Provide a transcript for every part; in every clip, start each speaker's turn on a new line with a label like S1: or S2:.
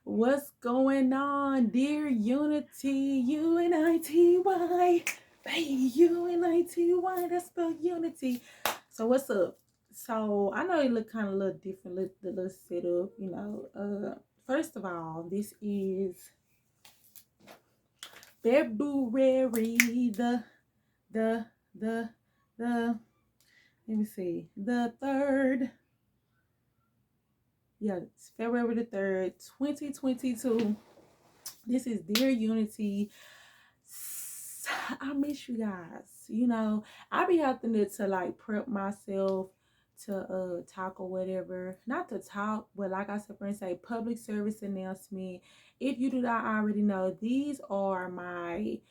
S1: What's going on, dear Unity? UNITY. Hey, UNITY. That's spelled Unity. So what's up? So I know it look kind of a little different, the little setup, First of all, this is February the the the let me see, the 3rd. Yeah, it's February the 3rd, 2022. This is Dear Unity. I miss you guys. I be having to like prep myself to talk or whatever. Not to talk, but like I said, friends, say public service announcement. If you do not already know, these are my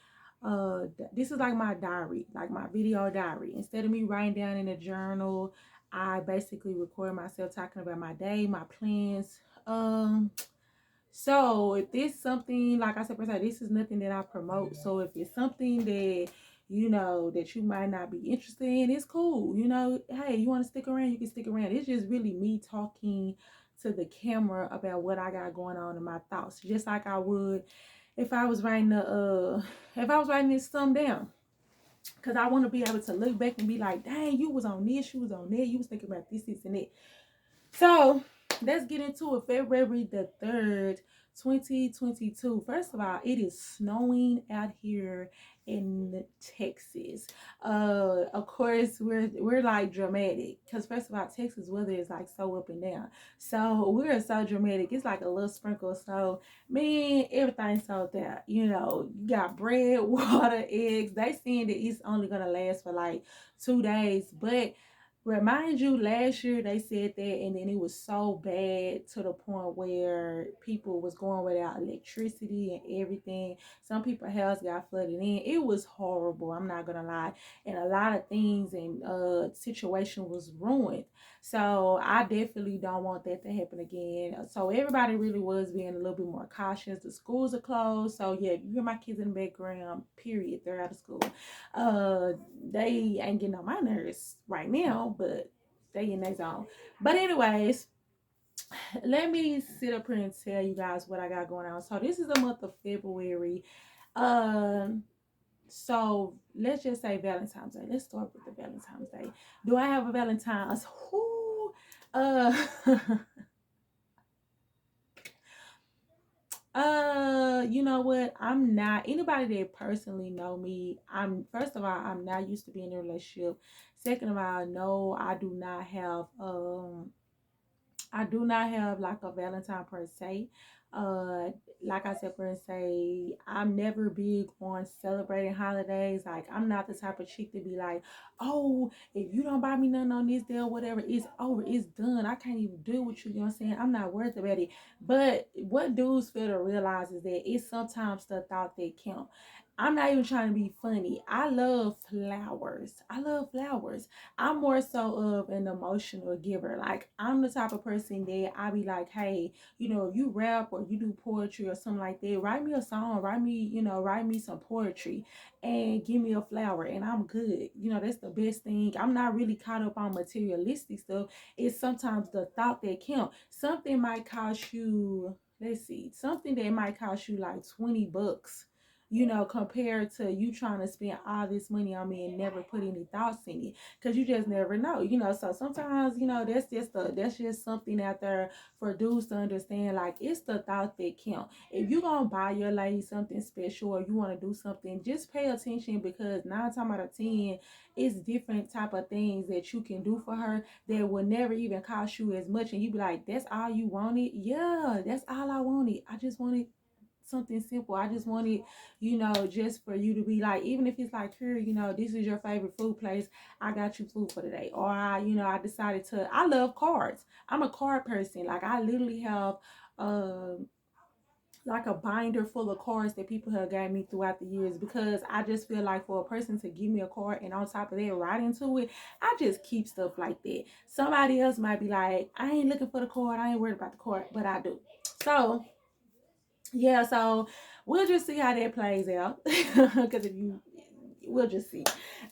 S1: this is like my diary, like my video diary. Instead of me writing down in a journal, I basically record myself talking about my day, my plans. So if this something, like I said, this is nothing that I promote. So if it's something that that you might not be interested in, it's cool. Hey, you want to stick around, you can stick around. It's just really me talking to the camera about what I got going on in my thoughts, just like I would if I was writing this something down. Cause I want to be able to look back and be like, dang, you was on this, you was on that, you was thinking about this, and that. So let's get into it. February the 3rd, 2022. First of all, it is snowing out here in Texas. Of course, we're like dramatic because first of all, Texas weather is like so up and down. So we're so dramatic. It's like a little sprinkle of snow. Man, everything's sold out. You got bread, water, eggs. They saying that it's only gonna last for like 2 days, but remind you, last year they said that, and then it was so bad to the point where people was going without electricity and everything. Some people's house got flooded in. It was horrible, I'm not gonna lie. And a lot of things and situation was ruined. So I definitely don't want that to happen again. So everybody really was being a little bit more cautious. The schools are closed. So yeah, if you hear my kids in the background, period, they're out of school. They ain't getting on my nerves right now, but they in their zone. But anyways, let me sit up here and tell you guys what I got going on. So this is the month of February. Um, so let's just say Valentine's Day. Let's start with the Valentine's Day. Do I have a Valentine's? Who? Uh, you know what? I'm not anybody that personally know me. I'm first of all, I'm not used to being in a relationship. Second of all, no, I do not have like a Valentine per se. Uh, like I said, per se, I'm never big on celebrating holidays. Like, I'm not the type of chick to be like, oh, if you don't buy me nothing on this day or whatever, it's over, it's done. I can't even deal with you. You know what I'm saying? I'm not worth about it. But what dudes fail to realize is that it's sometimes the thought that count. I'm not even trying to be funny. I love flowers. I love flowers. I'm more so of an emotional giver. Like, I'm the type of person that I be like, hey, if you rap or you do poetry or something like that, write me a song, write me some poetry and give me a flower and I'm good. That's the best thing. I'm not really caught up on materialistic stuff. It's sometimes the thought that count. Something might cost you, let's see, something that might cost you like $20, compared to you trying to spend all this money on me and never put any thoughts in it, because you just never know. So sometimes, that's just something out there for dudes to understand. Like, it's the thought that count. If you gonna buy your lady something special or you want to do something, just pay attention, because 9 times out of 10 it's different type of things that you can do for her that will never even cost you as much, and you be like, that's all you wanted? Yeah, that's all I wanted. I just wanted something simple. I just wanted, just for you to be like, even if it's like, here, this is your favorite food place, I got you food for the day. Or I decided I love cards. I'm a card person. Like, I literally have like a binder full of cards that people have gave me throughout the years, because I just feel like for a person to give me a card and on top of that write into it, I just keep stuff like that. Somebody else might be like, I ain't looking for the card, I ain't worried about the card, but I do. So yeah, so we'll just see how that plays out. Because we'll just see.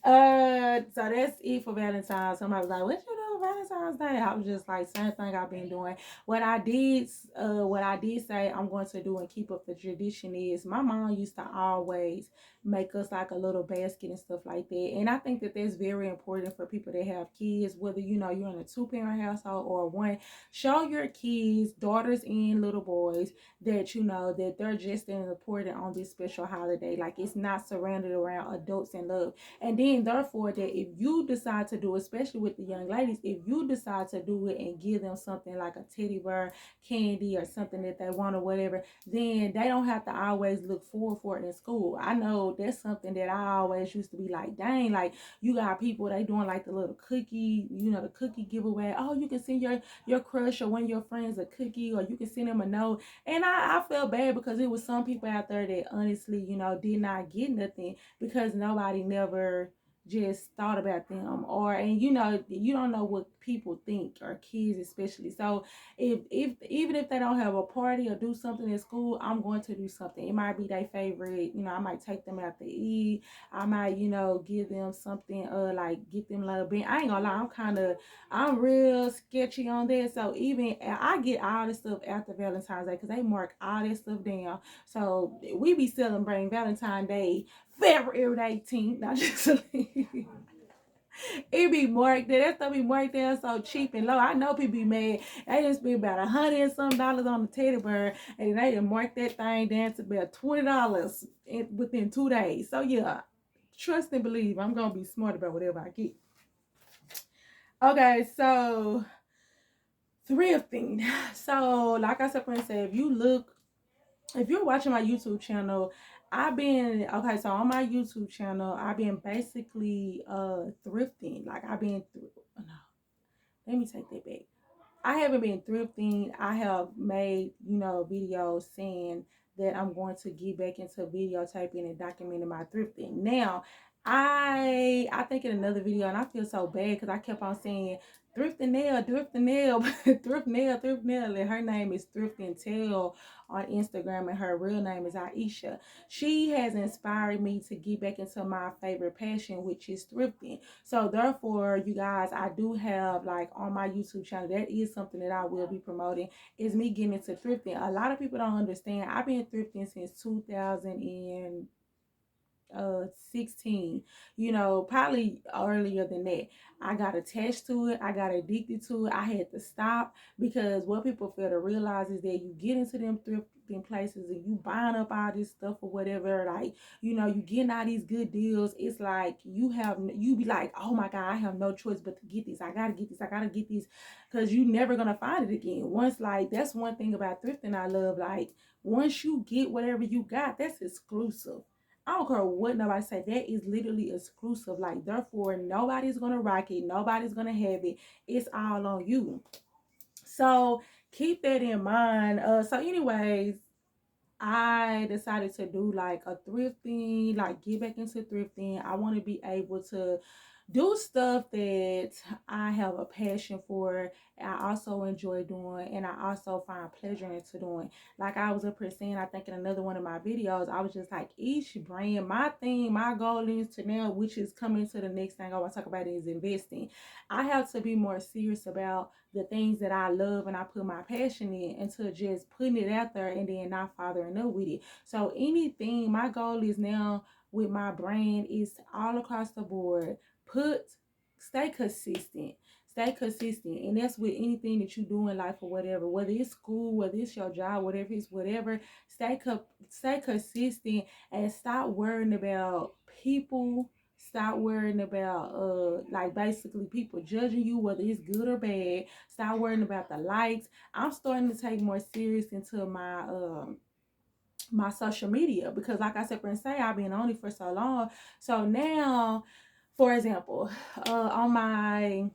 S1: So that's it for Valentine's. Somebody was like, what you doing Valentine's Day. I was just like, same thing I've been doing. What I did say I'm going to do and keep up the tradition is my mom used to always make us like a little basket and stuff like that. And I think that that's very important for people that have kids, whether you're in a two-parent household or one. Show your kids, daughters and little boys, that that they're just as important on this special holiday. Like, it's not surrounded around adults and love. And then therefore, that if you decide to do, especially with the young ladies, if you decide to do it and give them something like a teddy bear, candy, or something that they want or whatever, then they don't have to always look forward for it in school. I know that's something that I always used to be like, dang, like, you got people, they doing like the little cookie, the cookie giveaway. Oh, you can send your crush or one of your friends a cookie, or you can send them a note. And I felt bad because it was some people out there that honestly, did not get nothing because nobody never just thought about them. Or, and you don't know what people think, or kids especially. So if even if they don't have a party or do something at school, I'm going to do something. It might be their favorite, I might take them out to eat. I might, give them something, like get them like being. I ain't gonna lie, I'm real sketchy on that. So even I get all this stuff after Valentine's Day because they mark all that stuff down. So we be celebrating Valentine's Day February 18th. Not just it be marked there. That stuff be marked there so cheap and low. I know people be mad. They just be about $100 and some on the teddy bear, and they done mark that thing down to about $20 within 2 days. So yeah, trust and believe I'm gonna be smart about whatever I get. Okay, so thrifting. So like I said, if you're watching my YouTube channel, so on my YouTube channel, I've been basically thrifting. Like, no, let me take that back. I haven't been thrifting. I have made, videos saying that I'm going to get back into videotaping and documenting my thrifting. Now, I think in another video, and I feel so bad because I kept on saying thrift and nail, thrift nail, and her name is Thrift and Tell on Instagram, and her real name is Aisha. She has inspired me to get back into my favorite passion, which is thrifting. So therefore, you guys, I do have, like, on my YouTube channel, that is something that I will be promoting, is me getting into thrifting. A lot of people don't understand. I've been thrifting since 2016, probably earlier than that. I got attached to it. I got addicted to it. I had to stop because what people fail to realize is that you get into them thrifting places and you buying up all this stuff or whatever, like, you getting all these good deals. It's like you be like, oh my God, I have no choice but to get this. I gotta get this. I gotta get this, because you never gonna find it again. Once, like, that's one thing about thrifting I love. Like, once you get whatever you got, that's exclusive. I don't care what nobody say. That is literally exclusive. Like, therefore, nobody's gonna rock it. Nobody's gonna have it. It's all on you. So keep that in mind. So anyways, I decided to do like a thrifting, like get back into thrifting. I want to be able to do stuff that I have a passion for, I also enjoy doing, and I also find pleasure into doing. Like I was up here saying, I think in another one of my videos, I was just like, each brand, my goal is to now, which is coming to the next thing I want to talk about, is investing. I have to be more serious about the things that I love and I put my passion in, into just putting it out there and then not following up with it. So anything, my goal is now with my brand is all across the board. Stay consistent. Stay consistent. And that's with anything that you do in life or whatever. Whether it's school, whether it's your job, whatever. Stay consistent and stop worrying about people. Stop worrying about like basically people judging you, whether it's good or bad. Stop worrying about the likes. I'm starting to take more serious into my social media, because like I said, for say, I've been on it for so long. So now, for example, on my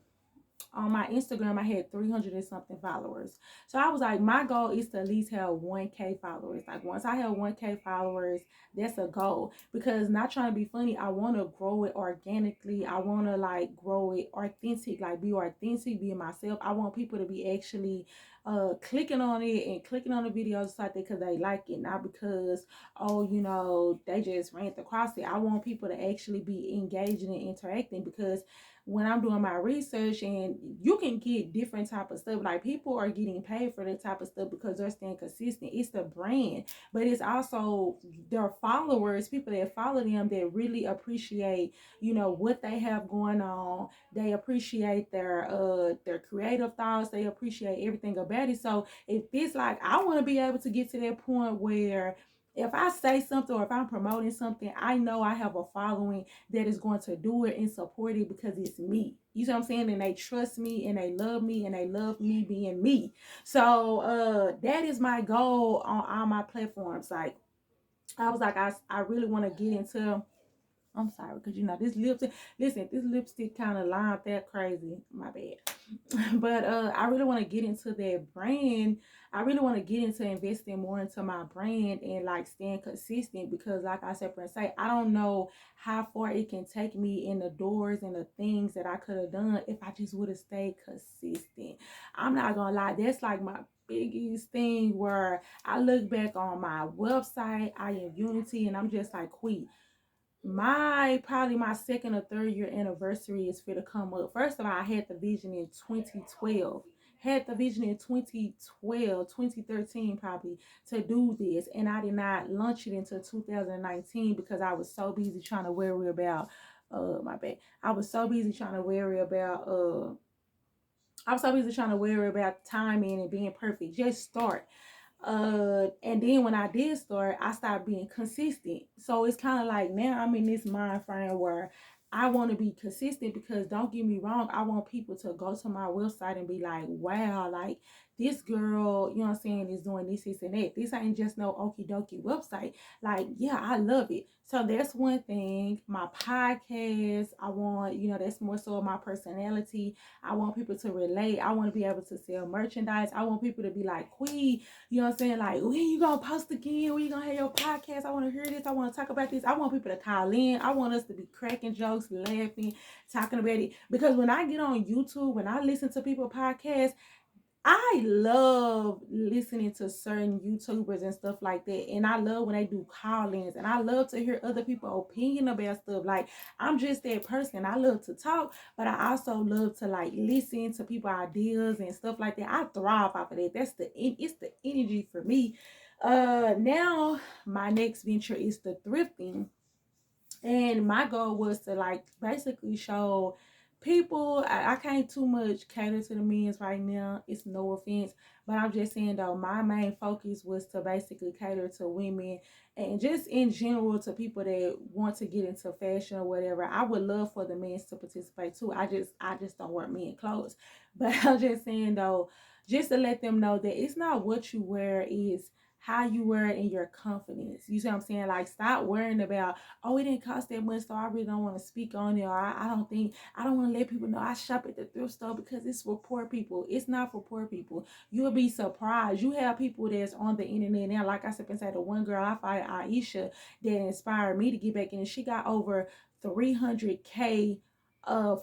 S1: Instagram, I had 300 and something followers. So I was like, my goal is to at least have 1K followers. Like, once I have 1K followers, that's a goal. Because, not trying to be funny, I want to grow it organically. I want to, like, grow it authentic, like be authentic, be myself. I want people to be actually clicking on it and clicking on the videos like that because they like it, not because, oh, they just ran across it. I want people to actually be engaging and interacting, because when I'm doing my research, and you can get different type of stuff. Like people are getting paid for that type of stuff because they're staying consistent. It's the brand, but it's also their followers, people that follow them that really appreciate, what they have going on. They appreciate their creative thoughts. They appreciate everything about it. So if it's like, I want to be able to get to that point where if I say something or if I'm promoting something, I know I have a following that is going to do it and support it because it's me. You see what I'm saying? And they trust me and they love me and they love me being me. So that is my goal on all my platforms. Like I was like, I really want to get into, I'm sorry, because this lipstick, listen, this lipstick kind of lined that crazy. My bad. But I really want to get into that brand. I really want to get into investing more into my brand and like staying consistent, because like I said, for say, I don't know how far it can take me in the doors and the things that I could have done if I just would have stayed consistent. I'm not gonna lie, that's like my biggest thing, where I look back on my website, I am Unity, and I'm just like, quit. Probably my second or third year anniversary is for to come up. First of all, I had the vision in 2012. Had the vision in 2012, 2013 probably, to do this, and I did not launch it until 2019 because I was so busy trying to worry about my bad. I was so busy trying to worry about I was so busy trying to worry about timing and being perfect. Just start. And then when I did start, I started being consistent. So it's kind of like now I'm in this mind frame where I want to be consistent, because don't get me wrong, I want people to go to my website and be like, wow, like this girl, you know what I'm saying, is doing this, and that. This ain't just no okie dokie website. Like, yeah, I love it. So that's one thing. My podcast, I want, that's more so of my personality. I want people to relate. I want to be able to sell merchandise. I want people to be like, Queen, you know what I'm saying? Like, when you gonna post again? When you gonna have your podcast? I want to hear this. I want to talk about this. I want people to call in. I want us to be cracking jokes, laughing, talking about it. Because when I get on YouTube, when I listen to people podcasts, I love listening to certain YouTubers and stuff like that. And I love when they do call-ins. And I love to hear other people's opinion about stuff. Like, I'm just that person. I love to talk, but I also love to like listen to people's ideas and stuff like that. I thrive off of that. It's the energy for me. Now my next venture is the thrifting. And my goal was to like basically show people, I can't too much cater to the men's right now. It's no offense, but I'm just saying though, my main focus was to basically cater to women and just in general to people that want to get into fashion or whatever. I would love for the men to participate too. I just don't wear men clothes. But I'm just saying though, just to let them know that it's not what you wear, is how you wear it and your confidence. You see what I'm saying? Like, stop worrying about, oh, it didn't cost that much, so I really don't want to speak on it. Or I don't want to let people know I shop at the thrift store because it's for poor people. It's not for poor people. You'll be surprised. You have people that's on the internet now. Like I said, the one girl I followed, Aisha, that inspired me to get back in. She got over 300K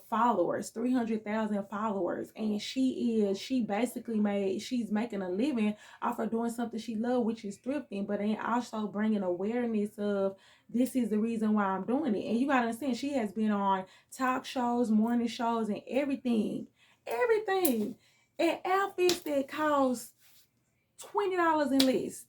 S1: followers, 300,000 followers, and she basically she's making a living off of doing something she loves, which is thrifting, but then also bringing awareness of this is the reason why I'm doing it. And you gotta understand, she has been on talk shows, morning shows, and everything, and outfits that cost $20 and less.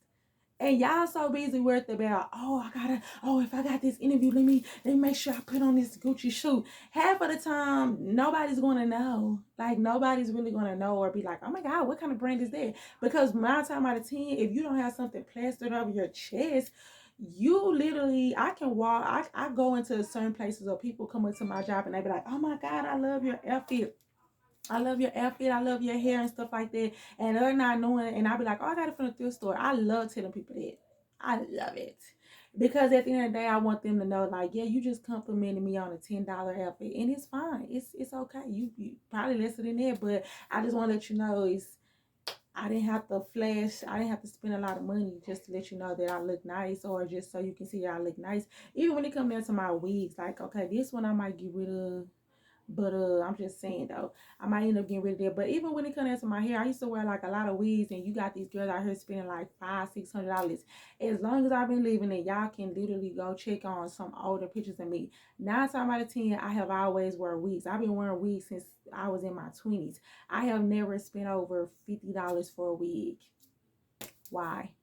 S1: And y'all so busy worried about, if I got this interview, let me make sure I put on this Gucci shoe. Half of the time, nobody's gonna know. Like, nobody's really gonna know or be like, oh my God, what kind of brand is that? Because 9 times out of 10, if you don't have something plastered over your chest, you literally, I can walk, I go into certain places or people come into my job and they be like, oh my God, I love your outfit. I love your outfit. I love your hair and stuff like that. And they're not knowing. And I'll be like, oh, I got it from the thrift store. I love telling people that. I love it. Because at the end of the day, I want them to know, like, yeah, you just complimented me on a $10 outfit. And it's fine. It's okay. You probably less than that. But I just want to let you know I didn't have to flash. I didn't have to spend a lot of money just to let you know that I look nice, or just so you can see that I look nice. Even when it comes down to my wigs, like, okay, this one I might get rid of. But I'm just saying though, I might end up getting rid of that. But even when it comes to my hair, I used to wear like a lot of wigs, and you got these girls out here spending like $500-$600. As long as I've been living it, y'all can literally go check on some older pictures of me. 9 times out of 10, I have always worn wigs. I've been wearing wigs since I was in my 20s. I have never spent over $50 for a wig. Why?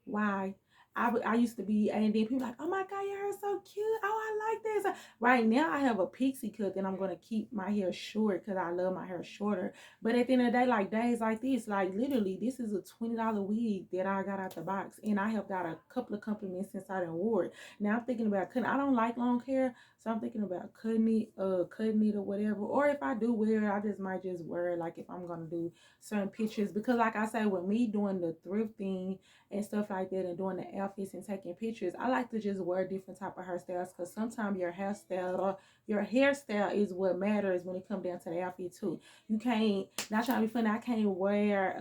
S1: Why? I used to be, and then people like, oh my God, your hair's so cute. Oh, I like this. Right now, I have a pixie cut that I'm going to keep my hair short because I love my hair shorter. But at the end of the day, like days like this, like literally, this is a $20 wig that I got out the box. And I have got a couple of compliments since I done wore it. Now I'm thinking about cutting. I don't like long hair, so I'm thinking about cutting it or whatever. Or if I do wear it, I just might just wear it like if I'm going to do certain pictures. Because like I say, with me doing the thrifting and stuff like that and doing the outfits and taking pictures, I like to just wear different type of hairstyles because sometimes your hairstyle or your hairstyle is what matters when it comes down to the outfit too. You can't, not trying to be funny, I can't wear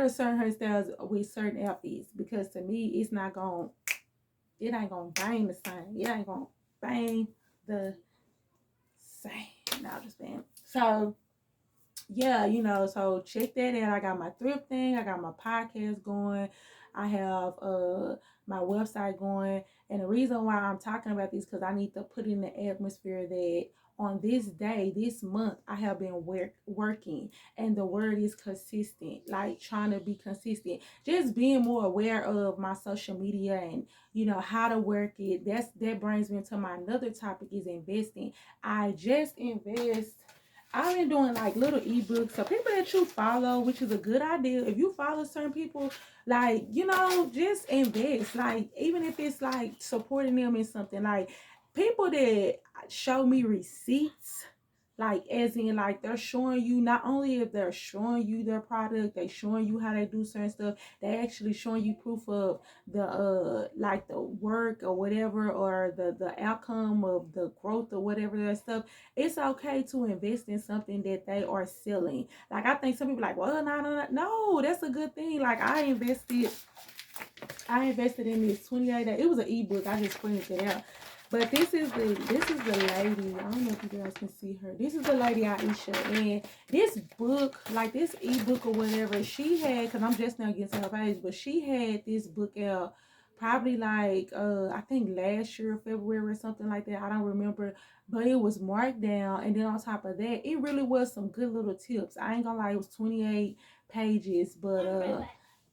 S1: certain hairstyles with certain outfits because to me it ain't gonna bang the same. It ain't gonna bang the same. No, just bang. So yeah, so check that out. I got my thrift thing, I got my podcast going, I have my website going. And the reason why I'm talking about this because I need to put in the atmosphere that on this day, this month, I have been working, and the word is consistent, like trying to be consistent, just being more aware of my social media and how to work it. That brings me to my another topic is investing. I just invest. I've been doing like little ebooks. So people that you follow, which is a good idea. If you follow certain people, like, just invest. Like, even if it's like supporting them in something, like people that show me receipts, like as in like they're showing you, not only if they're showing you their product, they showing you how they do certain stuff, they actually showing you proof of the like the work or whatever, or the outcome of the growth or whatever that stuff. It's okay to invest in something that they are selling. Like I think some people like, well, no, that's a good thing. Like I invested in this 28 day. It was an ebook. I just printed it out. But this is the lady. I don't know if you guys can see her. This is the lady Aisha. And this book, like this ebook or whatever, she had, because I'm just now getting to her page, but she had this book out probably like I think last year, February or something like that. I don't remember. But it was marked down. And then on top of that, it really was some good little tips. I ain't gonna lie, it was 28 pages, but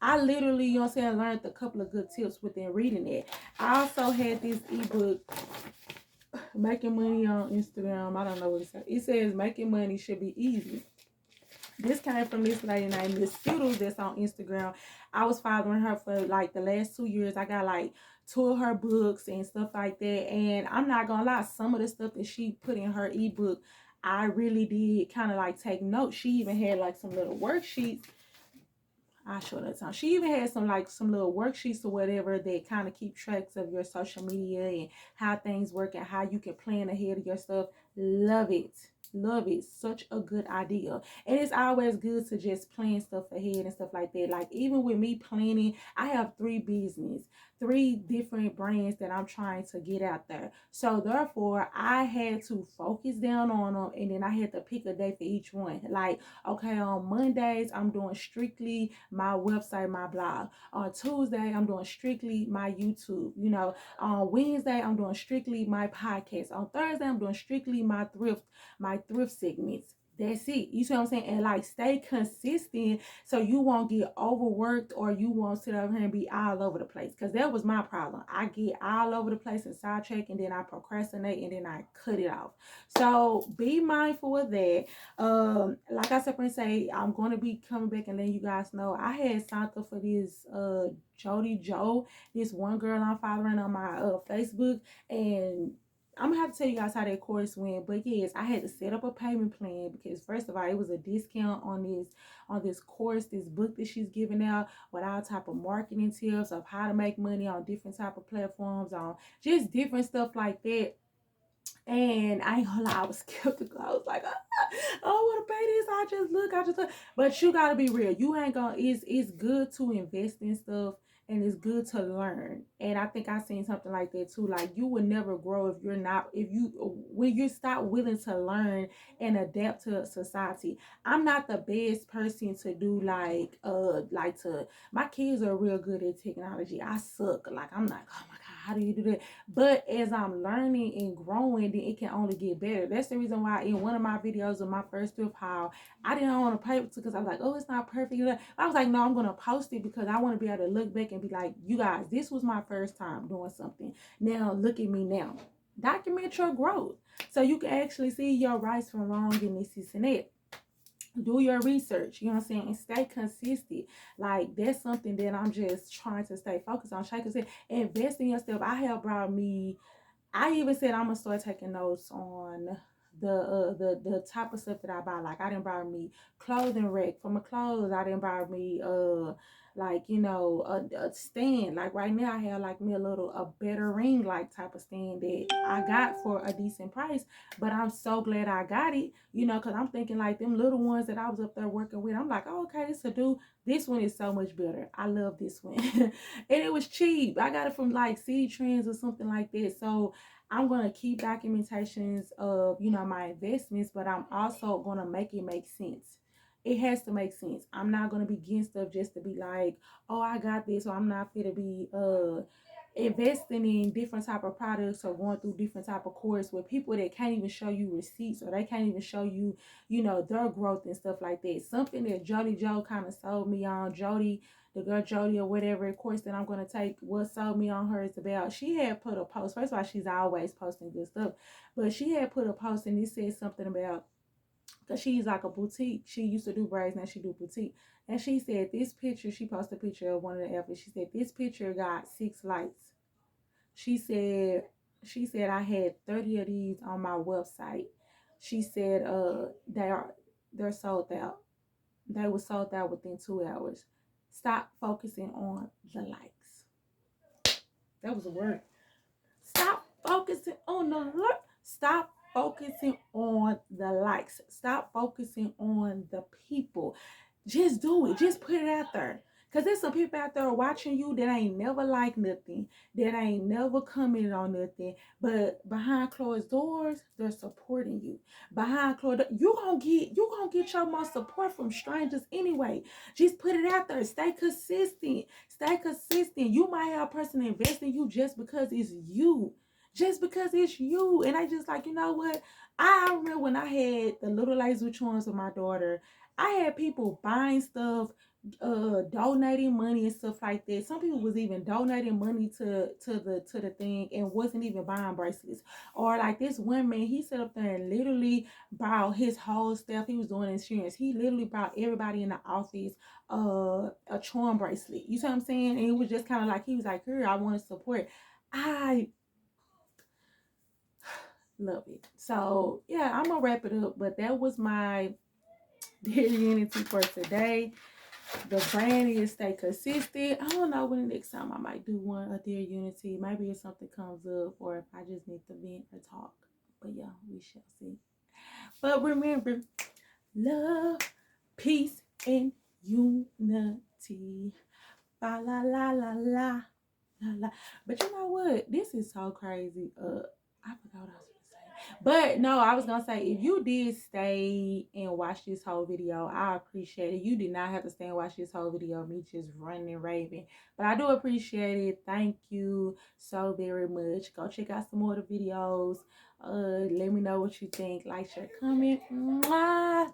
S1: I literally, you know what I'm saying, learned a couple of good tips within reading it. I also had this ebook, Making Money on Instagram. I don't know what it says. It says making money should be easy. This came from this lady named Miss Skittles that's on Instagram. I was following her for like the last 2 years. I got like 2 of her books and stuff like that. And I'm not gonna lie, some of the stuff that she put in her ebook, I really did kind of like take notes. She even had like some little worksheets. I show that time. She even had some little worksheets or whatever that kind of keep tracks of your social media and how things work and how you can plan ahead of your stuff. Love it. Love it. Such a good idea. And it's always good to just plan stuff ahead and stuff like that. Like even with me planning, I have 3 different brands that I'm trying to get out there. So therefore, I had to focus down on them, and then I had to pick a day for each one. Like, okay, on Mondays, I'm doing strictly my website, my blog. On Tuesday, I'm doing strictly my YouTube. On Wednesday, I'm doing strictly my podcast. On Thursday, I'm doing strictly my thrift segments. That's it. You see what I'm saying? And like stay consistent so you won't get overworked or you won't sit over here and be all over the place. Because that was my problem. I get all over the place and sidetrack, and then I procrastinate, and then I cut it off. So be mindful of that. Like I said, say I'm going to be coming back and letting you guys know I had signed up for this Jody Joe, this one girl I'm following on my Facebook, and I'm gonna have to tell you guys how that course went. But yes, I had to set up a payment plan because first of all, it was a discount on this course, this book that she's giving out with all type of marketing tips of how to make money on different type of platforms, on just different stuff like that. And I ain't gonna lie, I was skeptical. I was like, I don't want to pay this. I just look. But you gotta be real. You ain't gonna. It's good to invest in stuff and it's good to learn. And I think I seen something like that too. Like, you will never grow if you're not, if you, when you stop willing to learn and adapt to society. I'm not the best person to do like to, my kids are real good at technology. I suck. Like, I'm like, oh my God, how do you do that? But as I'm learning and growing, then it can only get better. That's the reason why in one of my videos of my first thrift haul, I didn't want to post it because I was like, oh, it's not perfect. I was like, no, I'm going to post it because I want to be able to look back and be like, you guys, this was my first time doing something. Now, look at me now. Document your growth so you can actually see your rights from wrong and this and that. Do your research, you know what I'm saying, and stay consistent. Like, that's something that I'm just trying to stay focused on. Shake said, invest in yourself. I have brought me, I even said I'm gonna start taking notes on the type of stuff that I buy. Like, I didn't buy me clothing rack for my clothes. I didn't buy me like, you know, a stand. Like, right now I have like me a better ring like type of stand that I got for a decent price. But I'm so glad I got it, you know, because I'm thinking like them little ones that I was up there working with, I'm like, oh, okay, this will do. This one is so much better. I love this one. And it was cheap. I got it from like City Trends or something like that. So I'm going to keep documentations of, you know, my investments, but I'm also going to make it make sense. It has to make sense. I'm not going to be against stuff just to be like, oh, I got this, or I'm not fit to be investing in different type of products or going through different type of course with people that can't even show you receipts, or they can't even show you, you know, their growth and stuff like that. Something that Jody Joe kind of sold me on. Jody, the girl Jody or whatever course that I'm going to take, what sold me on her is about, she had put a post. First of all, she's always posting good stuff, but she had put a post and it said something about, because she's like a boutique. She used to do braids, now she do boutique. And she said this picture, she posted a picture of one of the outfits. She said this picture got 6 likes. She said, I had 30 of these on my website. She said they're sold out. They were sold out within 2 hours. Stop focusing on the likes. That was a word. Stop focusing on the likes. Stop focusing on the likes. Stop focusing on the people. Just do it. Just put it out there. Because there's some people out there watching you that ain't never liked nothing, that ain't never commented on nothing, but behind closed doors, they're supporting you. Behind closed doors, you gonna get your most support from strangers anyway. Just put it out there. Stay consistent. Stay consistent. You might have a person invest in you just because it's you. Just because it's you. And I just like, you know what? I remember when I had the little lazy charms with my daughter, I had people buying stuff, donating money and stuff like that. Some people was even donating money to the thing and wasn't even buying bracelets. Or like this one man, he set up there and literally bought his whole staff. He was doing insurance. He literally bought everybody in the office a charm bracelet. You see what I'm saying? And it was just kind of like, he was like, here, I want to support. I love it. So yeah, I'm gonna wrap it up. But that was my Dear Unity for today. The brand is stay consistent. I don't know when the next time I might do one, a Dear Unity. Maybe if something comes up or if I just need to vent or talk. But yeah, we shall see. But remember, love, peace, and unity. Ba la la la la la la. But you know what? This is so crazy. I forgot what I was gonna say. But no, I was gonna say, if you did stay and watch this whole video, I appreciate it. You did not have to stay and watch this whole video, me just running and raving. But I do appreciate it. Thank you so very much. Go check out some more of the videos. Let me know what you think. Like, share, comment. Mwah.